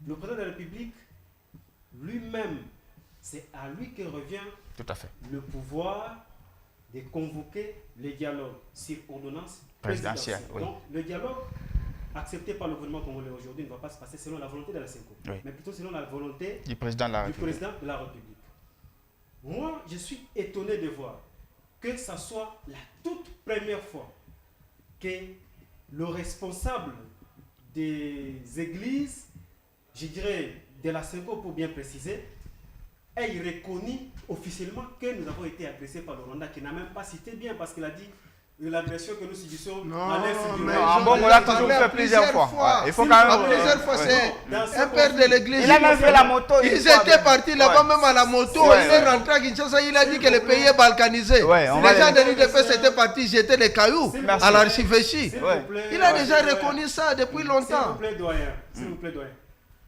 le président de la République, lui-même, c'est à lui que revient tout à fait le pouvoir de convoquer les dialogues sur ordonnance présidentielle. Oui. Donc, le dialogue accepté par le gouvernement congolais aujourd'hui ne va pas se passer selon la volonté de la Senko, oui, mais plutôt selon la volonté du président de la République. Moi, je suis étonné de voir que ce soit la toute première fois que le responsable des églises, je dirais de la Senko pour bien préciser, ait reconnu officiellement que nous avons été agressés par le Rwanda, qui n'a même pas cité bien parce qu'il a dit l'agression que nous subissons à l'est du Rwanda. Bon, on l'a toujours fait plusieurs fois. Ouais, il faut quand même. Plusieurs fois, c'est un père de l'église. Il a même fait la moto. Ils étaient partis là-bas, même à la moto. Il est rentré à Kinshasa, il a dit que le pays est balkanisé. Les gens de l'UDPS étaient partis jeter les cailloux à l'archivêché. Il a déjà reconnu ça depuis longtemps. S'il vous plaît, doyen.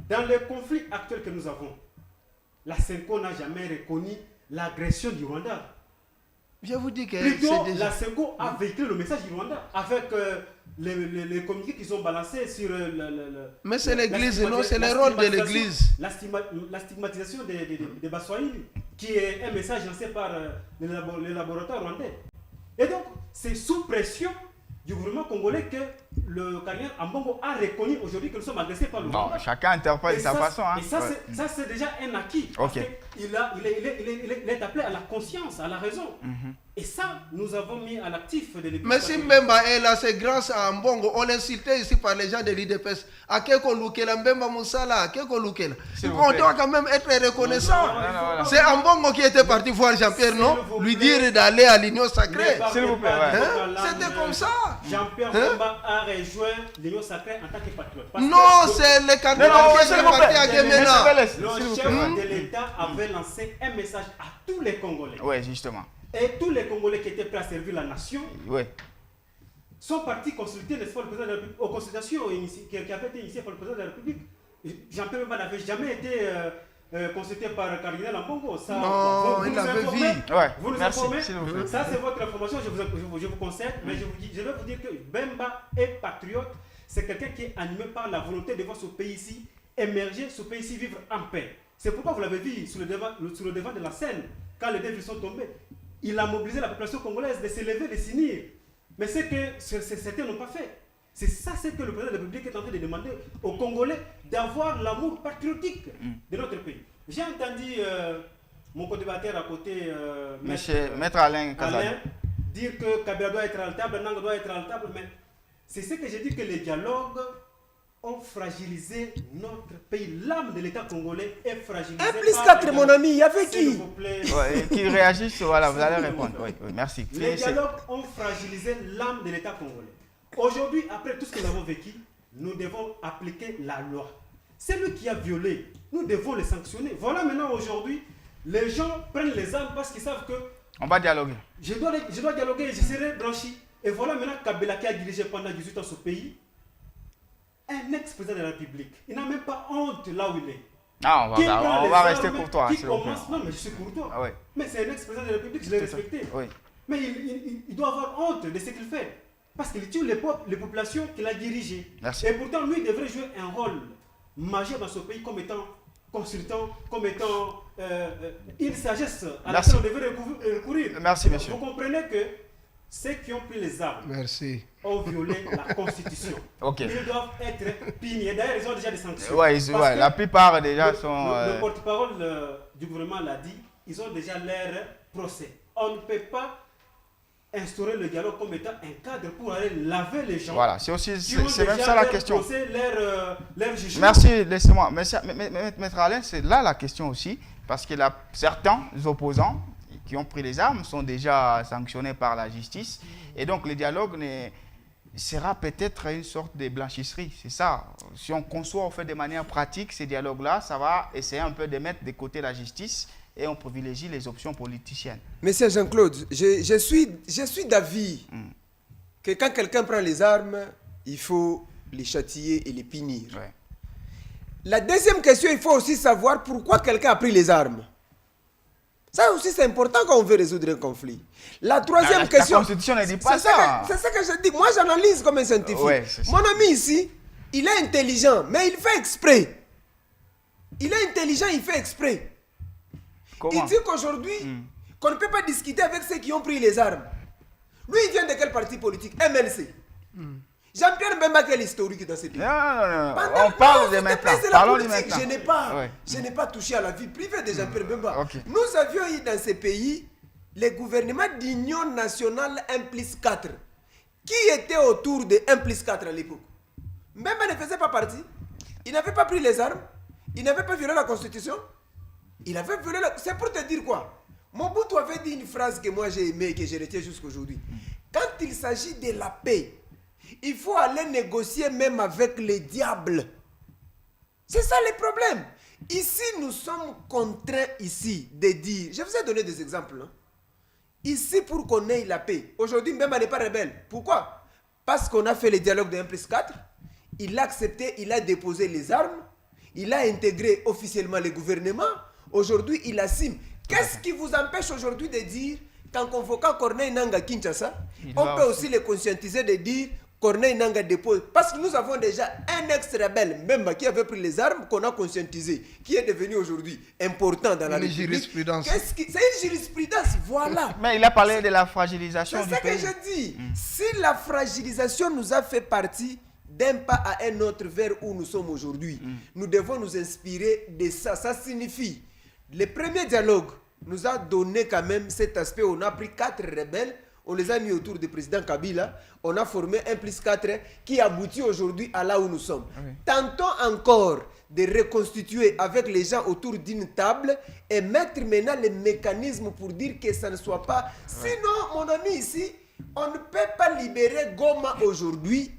Dans le conflit actuel que nous avons, la Senko n'a jamais reconnu l'agression du Rwanda. Je vous dis que plutôt, déjà... la Senko a véhiculé le message du Rwanda avec les communiqués qu'ils ont balancés sur mais c'est l'église, non, c'est le rôle de l'église. La stigmatisation des Baswahili, qui est un message lancé par les laboratoires rwandais. Et donc, c'est sous pression du gouvernement congolais que le cardinal Ambongo a reconnu aujourd'hui que nous sommes agressés par le Rwanda. Chacun interprète de sa façon. Hein. Et ça, c'est déjà un acquis. Okay. Il est appelé à la conscience, à la raison. Et ça, nous avons mis à l'actif de l'Église. Mais si Mbemba est là, c'est grâce à Mbongo. On l'insultait ici par les gens de l'IDPS. À Keko Lukela, Mbemba Moussala, Keko Lukela. On doit quand même être reconnaissant. C'est Mbongo qui était parti voir Jean-Pierre, non? Lui dire d'aller à l'Union Sacrée. S'il vous plaît, C'était comme ça. Jean-Pierre Mbemba a rejoint l'Union Sacrée en tant que patriote. Non, c'est le candidat qui est parti à Guémena. Le chef de l'État avait lancé un message à tous les Congolais. Oui, justement. Et tous les Congolais qui étaient prêts à servir la nation sont partis consulter le président de la République aux consultations qui avaient été initiées par le président de la République. Jean-Pierre Mbemba n'avait jamais été consulté par Cardinal Ambongo. Ça, non, il l'avait vu. Vous nous informez. Ça, c'est votre information, je vous concède. Mais je vais vous dire que Mbemba est patriote. C'est quelqu'un qui est animé par la volonté de voir ce pays-ci émerger, ce pays-ci vivre en paix. C'est pourquoi vous l'avez vu sur le devant de la scène, quand les défis sont tombés. Il a mobilisé la population congolaise de s'élever, de s'unir. Mais c'est que certains n'ont pas fait. C'est ça, c'est que le président de la République est en train de demander aux Congolais d'avoir l'amour patriotique de notre pays. J'ai entendu mon co-débatteur à côté, Maître Alain Kazali, dire que Kabila doit être à la table, Nanga doit être à la table, mais c'est ce que j'ai dit, que les dialogues ont fragilisé notre pays. L'âme de l'État congolais est fragilisée. 1+4, mon ami, il y avait qui? Qui réagissent, voilà, vous allez répondre. Oui, merci. Les dialogues ont fragilisé l'âme de l'État congolais. Aujourd'hui, après tout ce que nous avons vécu, nous devons appliquer la loi. Celui qui a violé, nous devons le sanctionner. Voilà, maintenant, aujourd'hui, les gens prennent les armes parce qu'ils savent que... On va dialoguer. Je dois dialoguer, je serai blanchi. Et voilà maintenant Kabila qui a dirigé pendant 18 ans ce pays. Un ex-président de la République. Il n'a même pas honte là où il est. Ah, on va rester courtois. Non, mais je suis courtois. Ah, oui. Mais c'est un ex-président de la République, je l'ai respecté. Oui. Mais il doit avoir honte de ce qu'il fait. Parce qu'il tue les populations qu'il a dirigées. Merci. Et pourtant, lui, il devrait jouer un rôle majeur dans ce pays comme étant consultant, comme étant une sagesse à laquelle on devrait recourir. Merci, monsieur. Vous comprenez que ceux qui ont pris les armes ont violé la Constitution. Okay. Ils doivent être punis. D'ailleurs, ils ont déjà des sanctions. La plupart déjà sont... Le porte-parole du gouvernement l'a dit, ils ont déjà leur procès. On ne peut pas instaurer le dialogue comme étant un cadre pour aller laver les gens. Voilà, c'est même ça la question. Procès, leur jugement. Merci, laissez-moi. Maître Alain, c'est là la question aussi, parce que certains opposants qui ont pris les armes sont déjà sanctionnés par la justice. Et donc, le dialogue sera peut-être une sorte de blanchisserie. C'est ça. Si on conçoit, on fait de manière pratique ces dialogues-là, ça va essayer un peu de mettre de côté la justice et on privilégie les options politiciennes. Monsieur Jean-Claude, je suis d'avis que quand quelqu'un prend les armes, il faut les châtier et les punir. Ouais. La deuxième question, il faut aussi savoir pourquoi quelqu'un a pris les armes. Ça aussi, c'est important quand on veut résoudre un conflit. La troisième question... La Constitution ne dit pas ça. C'est ça que je dis. Moi, j'analyse comme un scientifique. Ouais, mon ami ici, il est intelligent, mais il fait exprès. Il est intelligent, il fait exprès. Comment? Il dit qu'aujourd'hui, qu'on ne peut pas discuter avec ceux qui ont pris les armes. Lui, il vient de quel parti politique? MLC. Jean-Pierre Mbemba, quel historique dans ce pays? Non. On parle de maintenant. Parlons de maintenant. Je n'ai pas touché à la vie privée de Jean-Pierre Mbemba. Okay. Nous avions eu dans ce pays les gouvernements d'union nationale 1+4. Qui était autour de 1+4 à l'époque? Mbemba ne faisait pas partie. Il n'avait pas pris les armes. Il n'avait pas violé la Constitution. Il avait violé la... C'est pour te dire quoi? Mobutu avait dit une phrase que moi j'ai aimée et que je retiens jusqu'à aujourd'hui. Quand il s'agit de la paix, il faut aller négocier même avec les diables. C'est ça le problème. Ici, nous sommes contraints ici de dire... Je vous ai donné des exemples. Hein? Ici, pour qu'on ait la paix. Aujourd'hui, Mbemba n'est pas rebelle. Pourquoi? Parce qu'on a fait le dialogue de 1+4. Il a accepté, il a déposé les armes. Il a intégré officiellement le gouvernement. Aujourd'hui, il assume. Qu'est-ce qui vous empêche aujourd'hui de dire qu'en convoquant Corneille Nangaa Kinshasa, on peut aussi le conscientiser de dire Corneille Nangaa dépose. Parce que nous avons déjà un ex-rebelle, Mbemba, qui avait pris les armes, qu'on a conscientisé, qui est devenu aujourd'hui important dans la République. Jurisprudence. C'est une jurisprudence, voilà. Mais il a parlé de la fragilisation du pays. C'est ça que je dis. Si la fragilisation nous a fait partie d'un pas à un autre vers où nous sommes aujourd'hui, nous devons nous inspirer de ça. Ça signifie, le premier dialogue nous a donné quand même cet aspect. On a pris 4 rebelles, on les a mis autour du président Kabila, on a formé 1+4 qui aboutit aujourd'hui à là où nous sommes. Oui. Tentons encore de reconstituer avec les gens autour d'une table et mettre maintenant les mécanismes pour dire que ça ne soit pas... Sinon, mon ami ici, on ne peut pas libérer Goma aujourd'hui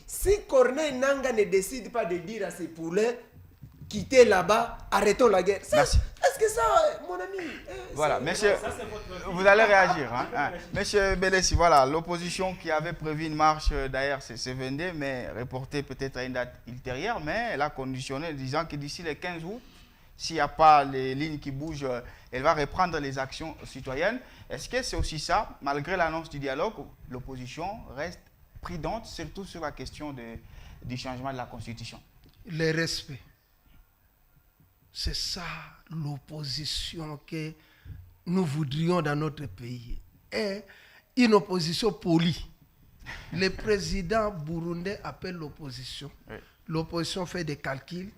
si Corneille Nangaa ne décide pas de dire à ses poulets quitter là-bas, arrêtons la guerre. Est-ce que ça, mon ami... Voilà, monsieur, vous allez réagir. Monsieur Belessi, voilà, l'opposition qui avait prévu une marche d'ailleurs c'est 22, mais reportée peut-être à une date ultérieure, mais elle a conditionné disant que d'ici le 15 août, s'il n'y a pas les lignes qui bougent, elle va reprendre les actions citoyennes. Est-ce que c'est aussi ça, malgré l'annonce du dialogue, l'opposition reste prudente, surtout sur la question du changement de la Constitution? Le respect. C'est ça l'opposition que nous voudrions dans notre pays. Et une opposition polie. Le président burundais appelle l'opposition. Oui. L'opposition fait des calculs,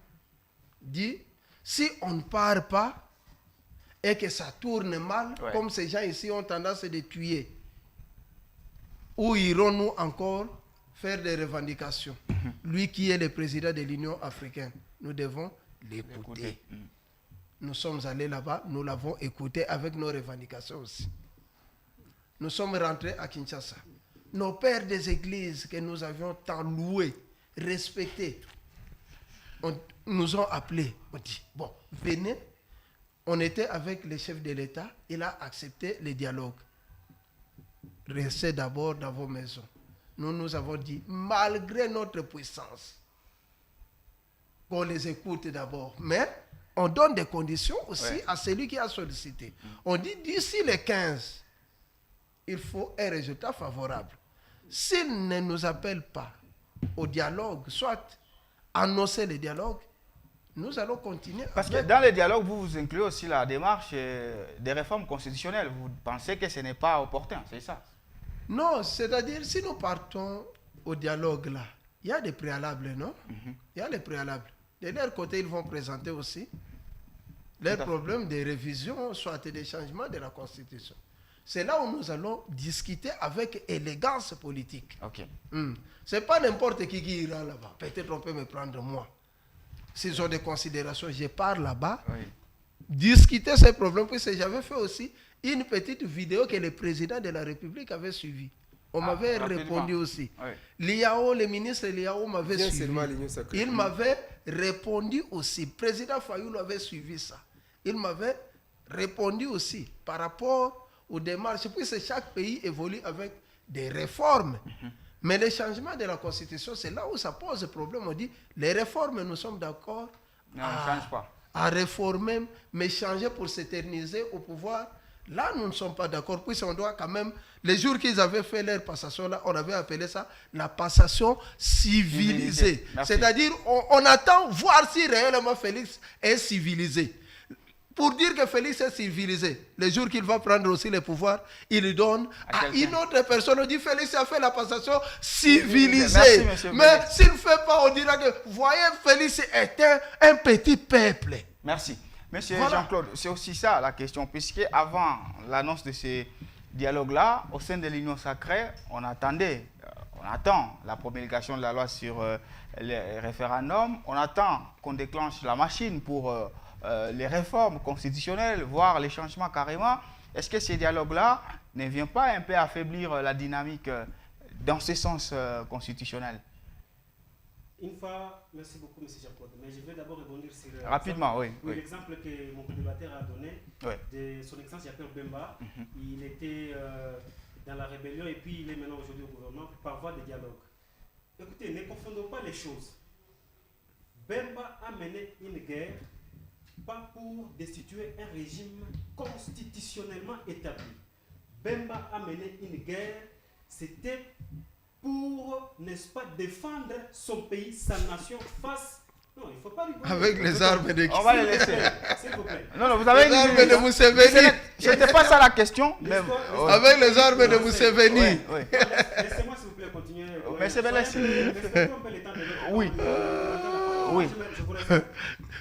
dit si on ne part pas et que ça tourne mal, oui, comme ces gens ici ont tendance à les tuer, où irons-nous encore faire des revendications? Lui qui est le président de l'Union africaine, nous devons l'écouter. Nous sommes allés là-bas, nous l'avons écouté avec nos revendications aussi. Nous sommes rentrés à Kinshasa. Nos pères des églises que nous avions tant loués, respectés, nous ont appelés. On dit, bon, venez. On était avec le chef de l'État, il a accepté le dialogue. Restez d'abord dans vos maisons. Nous avons dit, malgré notre puissance, qu'on les écoute d'abord. Mais on donne des conditions aussi à celui qui a sollicité. On dit d'ici le 15, il faut un résultat favorable. S'il ne nous appelle pas au dialogue, soit annoncer le dialogue, nous allons continuer. Parce que dans le dialogue, vous incluez aussi la démarche des réformes constitutionnelles. Vous pensez que ce n'est pas opportun, c'est ça? Non, c'est-à-dire si nous partons au dialogue là, il y a des préalables, non? Il y a les préalables. De leur côté, ils vont présenter aussi leurs problèmes de révision, soit des changements de la Constitution. C'est là où nous allons discuter avec élégance politique. Okay. Ce n'est pas n'importe qui ira là-bas. Peut-être on peut me prendre moi. S'ils ont des considérations, je pars là-bas, discuter ces problèmes, puisque j'avais fait aussi une petite vidéo que le président de la République avait suivie. On m'avait répondu aussi. Liao, le ministre Liao m'avait suivi. Il m'avait répondu aussi. Le président Fayoulou avait suivi ça. Il m'avait répondu aussi par rapport aux démarches. Puisque chaque pays évolue avec des réformes. Mais le changement de la Constitution, c'est là où ça pose problème. On dit, les réformes, nous sommes d'accord à réformer, mais changer pour s'éterniser au pouvoir. Là, nous ne sommes pas d'accord, puisqu'on doit quand même... Les jours qu'ils avaient fait leur passation, là, on avait appelé ça la passation civilisée. C'est-à-dire, on attend voir si réellement Félix est civilisé. Pour dire que Félix est civilisé, les jours qu'il va prendre aussi le pouvoir, il le donne à une autre personne. On dit, Félix a fait la passation civilisée. Mais s'il ne fait pas, on dira que, voyez, Félix est un petit peuple. Merci. Monsieur Jean-Claude, c'est aussi ça la question, puisque avant l'annonce de ces dialogues-là, au sein de l'Union sacrée, on attend la promulgation de la loi sur les référendums, on attend qu'on déclenche la machine pour les réformes constitutionnelles, voire les changements carrément. Est-ce que ces dialogues-là ne viennent pas un peu affaiblir la dynamique dans ce sens constitutionnel? Une fois, merci beaucoup, M. Jean-Claude. Mais je vais d'abord rebondir sur rapidement, l'exemple que mon débatteur a donné de son excellence Jacob Bemba. Il était dans la rébellion et puis il est maintenant aujourd'hui au gouvernement par voie de dialogue. Écoutez, ne confondons pas les choses. Bemba a mené une guerre pas pour destituer un régime constitutionnellement établi. Bemba a mené une guerre, c'était pour, n'est-ce pas, défendre son pays, sa nation face... Non, il ne faut pas rigoler. Avec les armes de qui? On va les laisser. S'il vous plaît. Non, vous avez les armes de Museveni. Ce n'était pas ça la question. Avec les armes de Museveni. Laissez-moi, s'il vous plaît, continuer. Mais c'est bien laissé. Oui.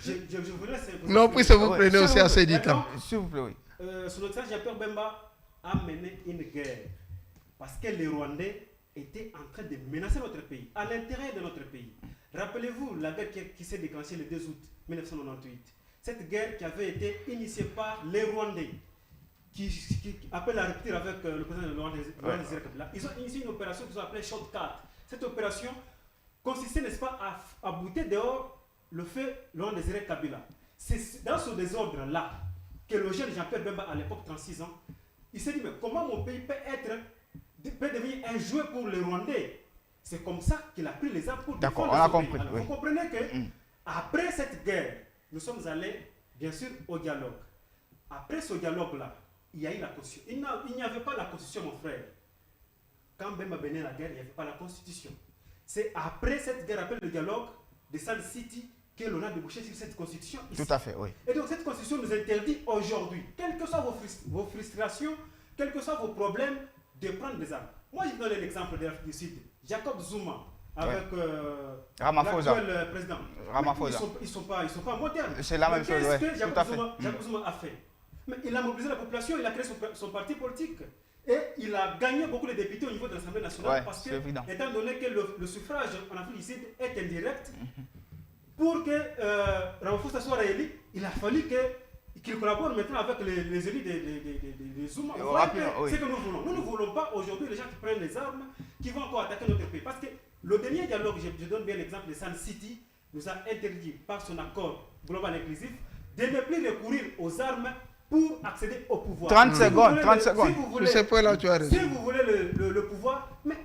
Je vous laisse. Non, puisque vous prenez aussi assez du temps. S'il vous plaît, oui. son Excellence Jean-Pierre Bemba a mené une guerre parce que les Rwandais étaient en train de menacer notre pays, à l'intérieur de notre pays. Rappelez-vous la guerre qui s'est déclenchée le 2 août 1998. Cette guerre qui avait été initiée par les Rwandais, qui appellent la rupture avec le président de Laurent Désiré Kabila. Ils ont initié une opération qu'ils ont appelée Shortcut. Cette opération consistait, n'est-ce pas, à bouter dehors le feu Laurent Désiré Kabila. C'est dans ce désordre-là que le jeune Jean-Pierre Bemba, à l'époque 36 ans, il s'est dit, mais comment mon pays peut devenir un jouet pour les Rwandais? C'est comme ça qu'il a pris les armes pour défendre on a son compris. pays. Alors, Oui. vous comprenez que après cette guerre, nous sommes allés, bien sûr, au dialogue. Après ce dialogue-là, il y a eu la constitution. Il n'y avait pas la constitution, mon frère. Quand Bemba menait la guerre, il n'y avait pas la constitution. C'est après cette guerre, après le dialogue de Sun City, que l'on a débouché sur cette constitution ici. Tout à fait, oui. Et donc cette constitution nous interdit aujourd'hui, quelles que soient vos frustrations, quels que soient vos problèmes, de prendre des armes. Moi, je donne l'exemple de l'Afrique du Sud. Jacob Zuma, avec l'actuel président. Ramaphosa. Ils sont pas modernes. C'est la même chose, Qu'est-ce ouais. que Jacob Zuma a fait? Mais il a mobilisé la population, il a créé son parti politique. Et il a gagné beaucoup de députés au niveau de l'Assemblée nationale parce que, étant donné que le suffrage en Afrique du Sud est indirect, pour que Ramaphosa soit réélu, il a fallu qu'il collabore maintenant avec les élus des Zuma. C'est ce que nous voulons. Nous ne voulons pas aujourd'hui les gens qui prennent les armes, qui vont encore attaquer notre pays. Parce que le dernier dialogue, je donne bien l'exemple de Sun City, nous a interdit par son accord global inclusif de ne plus recourir aux armes pour accéder au pouvoir. 30 secondes, 30 secondes. Sur ce point-là, tu as raison. Si vous voulez le pouvoir, mais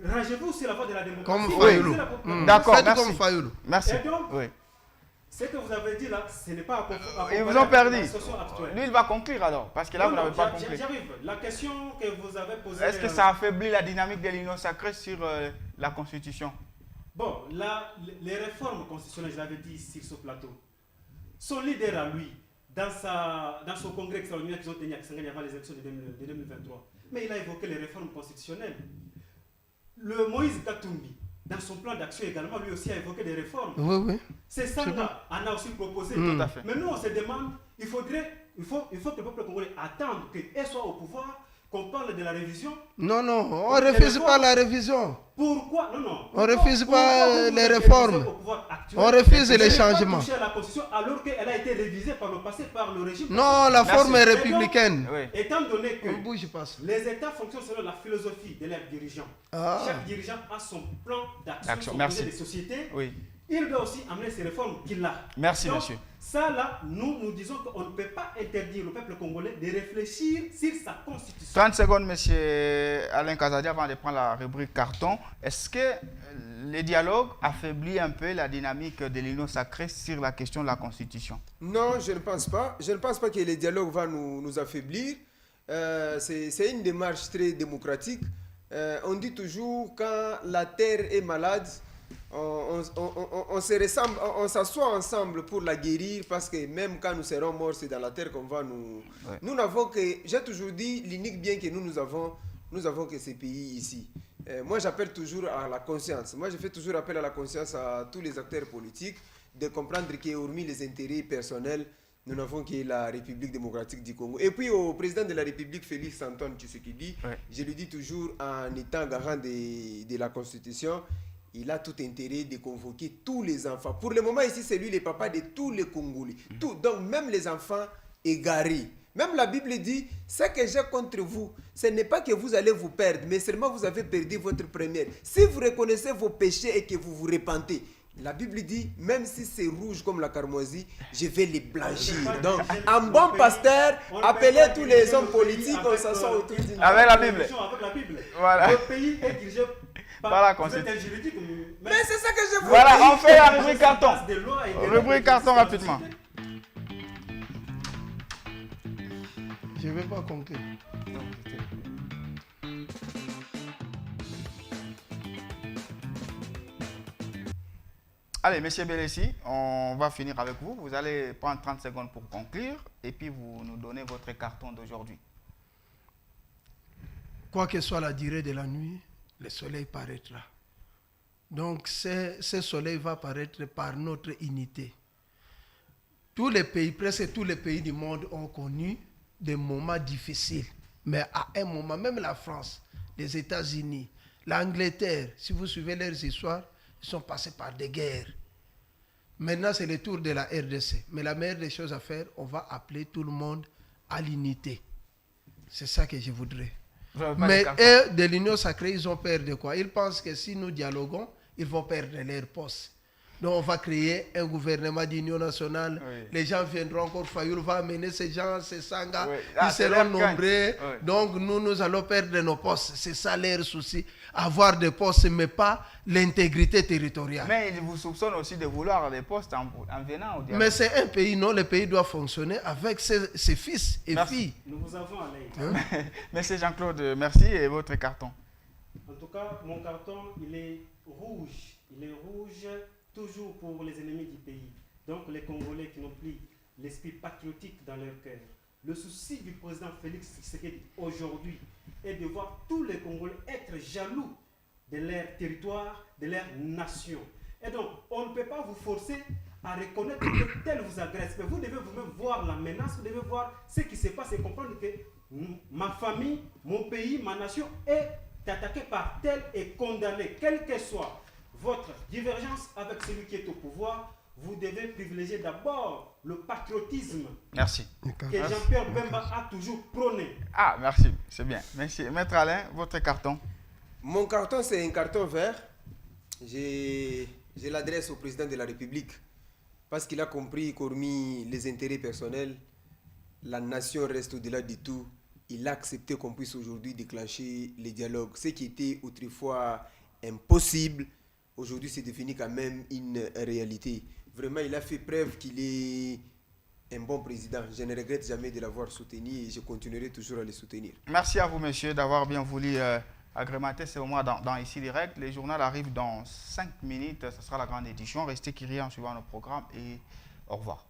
rangez-vous sur la voie de la démocratie. Comme Fayoulou. D'accord, Faites merci. comme Fayoulou. Merci. Et donc, Oui. ce que vous avez dit là, ce n'est pas à comparer Ils vous ont perdu. avec la situation actuelle. Lui, il va conclure alors, parce que là, vous Non, n'avez pas conclu. J'arrive. La question que vous avez posée... Est-ce que ça affaiblit la dynamique de l'union sacrée sur la Constitution? Bon, là, les réformes constitutionnelles, je l'avais dit sur ce plateau, son leader à lui, dans son congrès extraordinaire qu'ils ont tenu à Kisangani avant les élections de 2023, mais il a évoqué les réformes constitutionnelles. Le Moïse Katumbi, dans son plan d'action également, lui aussi a évoqué des réformes. Oui, oui. C'est ça là, on a aussi proposé. Tout à fait. Mais nous, on se demande, il faut que le peuple congolais attende qu'elle soit au pouvoir, qu'on parle de la révision. Non, non, on ne refuse pas la révision. Pourquoi? Non, non. On ne refuse pas les réformes. On refuse les changements. Toucher à la Constitution alors qu'elle a été révisée par le passé par le régime. Non, la forme est républicaine. Oui. Étant donné que On bouge pas. les États fonctionnent selon la philosophie de leurs dirigeants. Chaque dirigeant a son plan d'action, son projet de société. Oui. Il doit aussi amener ces réformes qu'il a. Merci, donc, monsieur. Ça, là, nous disons qu'on ne peut pas interdire au peuple congolais de réfléchir sur sa constitution. 30 secondes, monsieur Alain Kazadi, avant de prendre la rubrique carton. Est-ce que le dialogue affaiblit un peu la dynamique de l'union sacrée sur la question de la constitution? Non, je ne pense pas. Je ne pense pas que le dialogue va nous affaiblir. C'est une démarche très démocratique. On dit toujours quand la terre est malade, on s'assoit ensemble pour la guérir, parce que même quand nous serons morts, c'est dans la terre qu'on va nous... Ouais. Nous n'avons que... J'ai toujours dit, l'unique bien que nous avons que ces pays ici. Moi, j'appelle toujours à la conscience. Moi, je fais toujours appel à la conscience à tous les acteurs politiques de comprendre qu'hormis les intérêts personnels, nous n'avons que la République démocratique du Congo. Et puis au président de la République, Félix Antoine Tshisekedi, je lui dis toujours, en étant garant de la Constitution, il a tout intérêt de convoquer tous les enfants. Pour le moment, ici, c'est lui le papa de tous les Congolais. Donc, même les enfants égarés. Même la Bible dit, ce que j'ai contre vous, ce n'est pas que vous allez vous perdre, mais seulement vous avez perdu votre première. Si vous reconnaissez vos péchés et que vous vous repentez, la Bible dit, même si c'est rouge comme la carmoisie, je vais les blanchir. Donc, un bon pasteur, appelez tous les hommes politiques, on s'assoit autour d'une table. Avec la Bible. Voilà. Le pays est dirigé par la Constitution. Mais c'est ça que je vous dis. Voilà, on fait la rubrique carton. Rubrique carton rapidement. Je ne vais pas conclure. Allez, monsieur Belessi, on va finir avec vous. Vous allez prendre 30 secondes pour conclure et puis vous nous donnez votre carton d'aujourd'hui. Quoi que soit la durée de la nuit, le soleil paraîtra. Donc, ce soleil va paraître par notre unité. Tous les pays, presque tous les pays du monde ont connu des moments difficiles. Mais à un moment, même la France, les États-Unis, l'Angleterre, si vous suivez leurs histoires, ils sont passés par des guerres. Maintenant, c'est le tour de la RDC. Mais la meilleure des choses à faire, on va appeler tout le monde à l'unité. C'est ça que je voudrais. Mais eux, de l'Union sacrée, ils ont peur de quoi? Ils pensent que si nous dialoguons, ils vont perdre leur poste. Donc on va créer un gouvernement d'union nationale. Oui. Les gens viendront encore. Fayoul va amener ces gens, ces sangas. Oui. Ils seront nombreux. Oui. Donc nous allons perdre nos postes. C'est ça leur souci. Avoir des postes, mais pas l'intégrité territoriale. Mais ils vous soupçonnent aussi de vouloir des postes en venant au dialogue. Mais c'est un pays, non? Le pays doit fonctionner avec ses fils et filles. Nous vous avons à l'aide. Merci Jean-Claude, merci. Et votre carton? En tout cas, mon carton, il est rouge. Il est rouge toujours pour les ennemis du pays. Donc les Congolais qui n'ont plus l'esprit patriotique dans leur cœur. Le souci du président Félix Tshisekedi aujourd'hui est de voir tous les Congolais être jaloux de leur territoire, de leur nation. Et donc, on ne peut pas vous forcer à reconnaître que tel vous agresse. Mais vous devez vous-même voir la menace, vous devez voir ce qui se passe et comprendre que ma famille, mon pays, ma nation est attaquée par tel et condamné, quel que soit votre divergence avec celui qui est au pouvoir. Vous devez privilégier d'abord le patriotisme. Merci. Que Jean-Pierre Bemba a toujours prôné. Ah, merci, c'est bien. Merci. Maître Alain, votre carton? Mon carton, c'est un carton vert. Je l'adresse au président de la République parce qu'il a compris qu'hormis les intérêts personnels, la nation reste au-delà de tout. Il a accepté qu'on puisse aujourd'hui déclencher les dialogues. Ce qui était autrefois impossible, aujourd'hui c'est devenu quand même une réalité. Vraiment, il a fait preuve qu'il est un bon président. Je ne regrette jamais de l'avoir soutenu et je continuerai toujours à le soutenir. Merci à vous, monsieur, d'avoir bien voulu agrémenter ce moment dans Ici Direct. Les journaux arrivent dans 5 minutes. Ce sera la grande édition. Restez curieux en suivant nos programmes et au revoir.